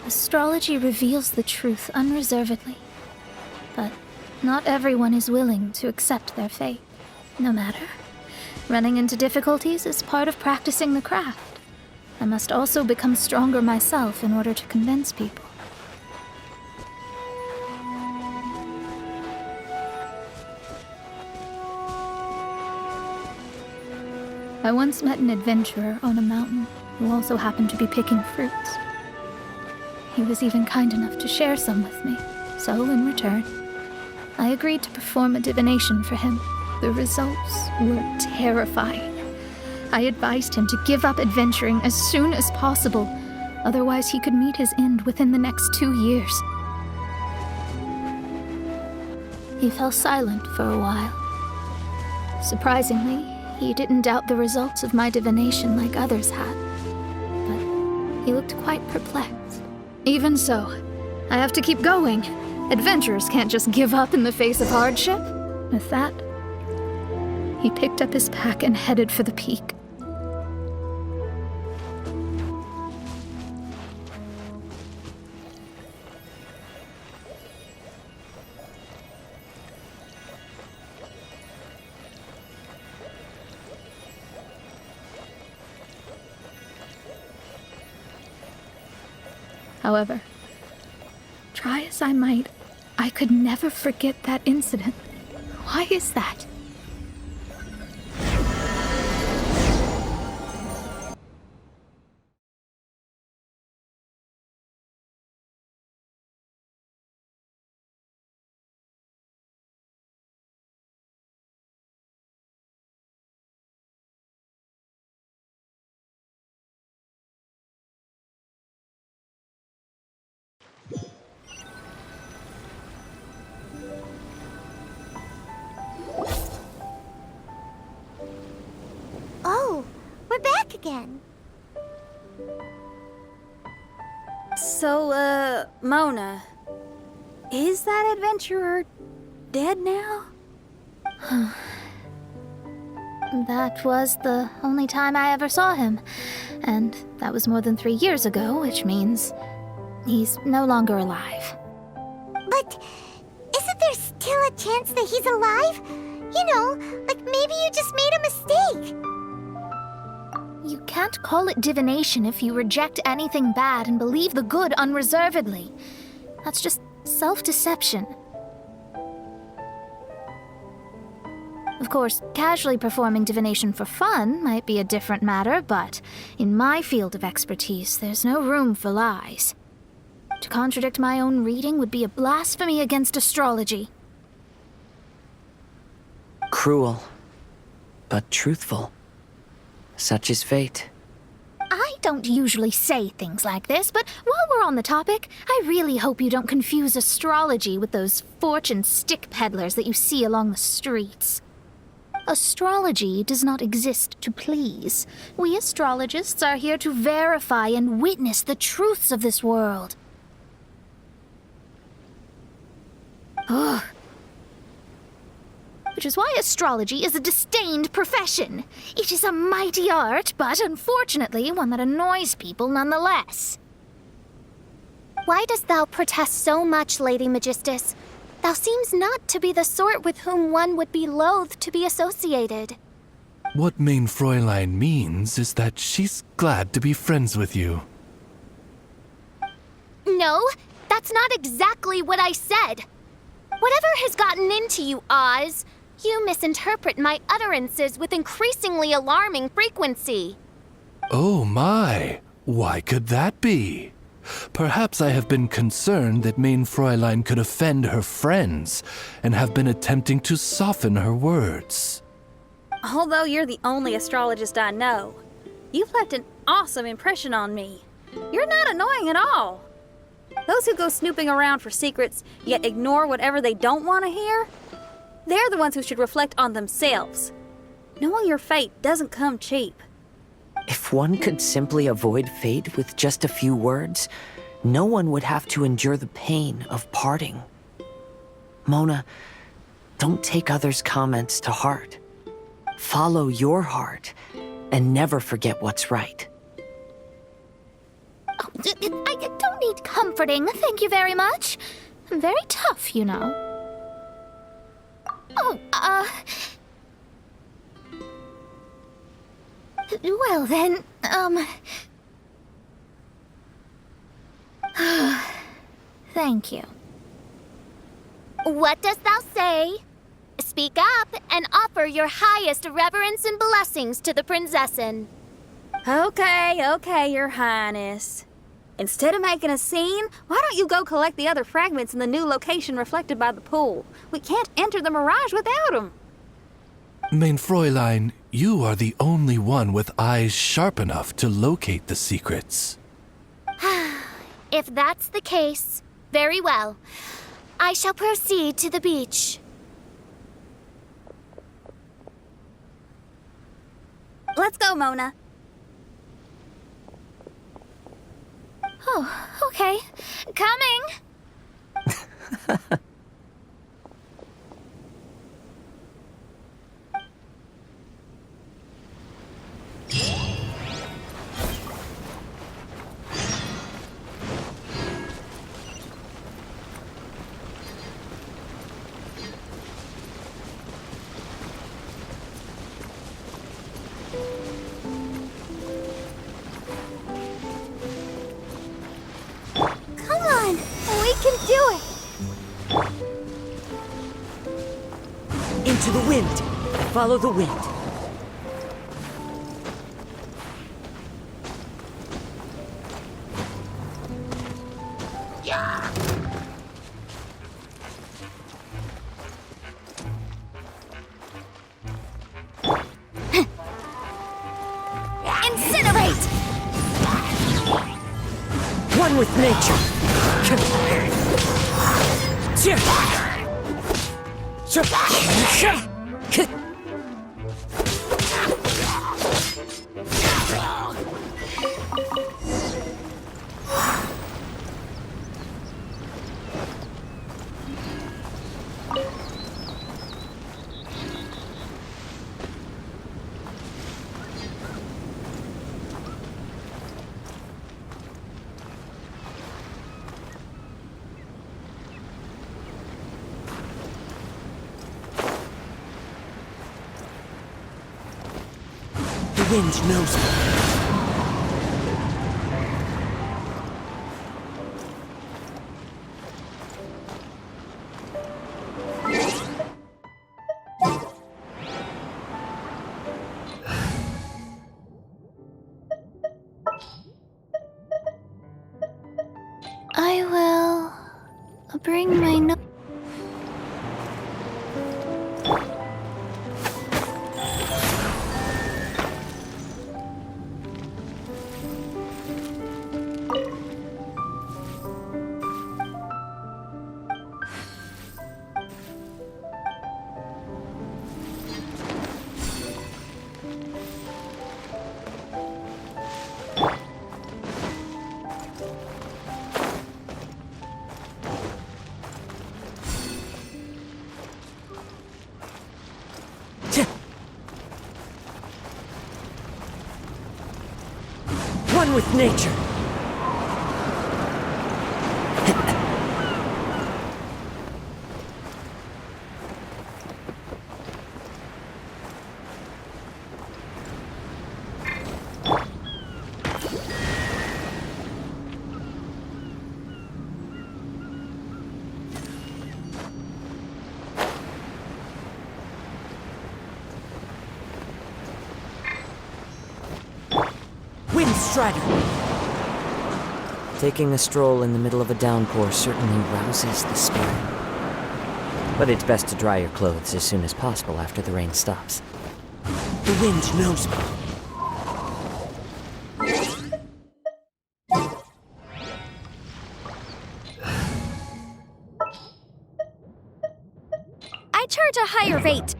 Astrology reveals the truth unreservedly, but not everyone is willing to accept their fate. No matter. Running into difficulties is part of practicing the craft. I must also become stronger myself in order to convince people. I once met an adventurer on a mountain who also happened to be picking fruits. He was even kind enough to share some with me, so in return, I agreed to perform a divination for him. The results were terrifying. I advised him to give up adventuring as soon as possible, otherwise he could meet his end within the next 2 years. He fell silent for a while. Surprisingly, he didn't doubt the results of my divination like others had, but he looked quite perplexed. Even so, I have to keep going. Adventurers can't just give up in the face of hardship. With that, he picked up his pack and headed for the peak. However, try as I might, I could never forget that incident. Why is that? Oh, we're back again. So, Mona, is that adventurer dead now? That was the only time I ever saw him, and that was more than 3 years ago, which means he's no longer alive. But isn't there still a chance that he's alive? You know, like maybe you just made a mistake. You can't call it divination if you reject anything bad and believe the good unreservedly. That's just self-deception. Of course, casually performing divination for fun might be a different matter, but in my field of expertise, there's no room for lies. To contradict my own reading would be a blasphemy against astrology. Cruel, but truthful. Such is fate. I don't usually say things like this, but while we're on the topic, I really hope you don't confuse astrology with those fortune stick peddlers that you see along the streets. Astrology does not exist to please. We astrologists are here to verify and witness the truths of this world. Ugh. Which is why astrology is a disdained profession. It is a mighty art, but unfortunately one that annoys people nonetheless. Why dost thou protest so much, Lady Magistus? Thou seems not to be the sort with whom one would be loath to be associated. What Main Fräulein means is that she's glad to be friends with you. No, that's not exactly what I said. Whatever has gotten into you, Oz, you misinterpret my utterances with increasingly alarming frequency. Oh my, why could that be? Perhaps I have been concerned that Main Fräulein could offend her friends and have been attempting to soften her words. Although you're the only astrologist I know, you've left an awesome impression on me. You're not annoying at all. Those who go snooping around for secrets, yet ignore whatever they don't want to hear, they're the ones who should reflect on themselves. Knowing your fate doesn't come cheap. If one could simply avoid fate with just a few words, no one would have to endure the pain of parting. Mona, don't take others' comments to heart. Follow your heart and never forget what's right. Oh, I don't need comforting, thank you very much. I'm very tough, you know. Oh, well then, thank you. What dost thou say? Speak up and offer your highest reverence and blessings to the prinzessin. Okay, Your Highness. Instead of making a scene, why don't you go collect the other fragments in the new location reflected by the pool? We can't enter the mirage without them. Main Fräulein, you are the only one with eyes sharp enough to locate the secrets. If that's the case, very well. I shall proceed to the beach. Let's go, Mona. Oh, okay. Coming! Come on, we can do it. Into the wind! Follow the wind. Incinerate! One with nature. The wind knows me. I will bring my no- One with nature. Windstrider! Taking a stroll in the middle of a downpour certainly rouses the spirit. But it's best to dry your clothes as soon as possible after the rain stops. The wind knows me. I charge a higher rate.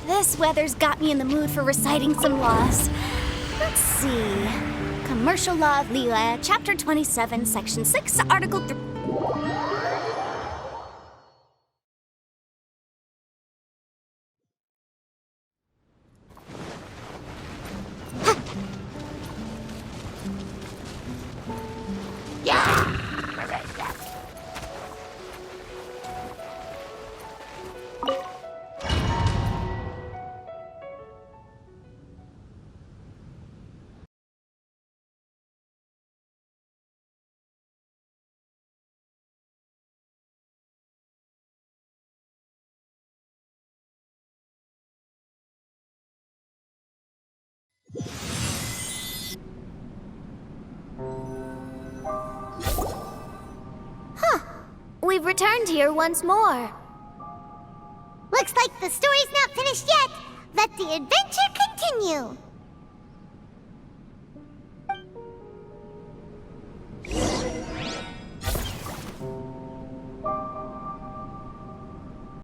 This weather's got me in the mood for reciting some laws. Let's see. Commercial Law of Lila, Chapter 27, Section 6, Article 3. We've returned here once more. Looks like the story's not finished yet. Let the adventure continue.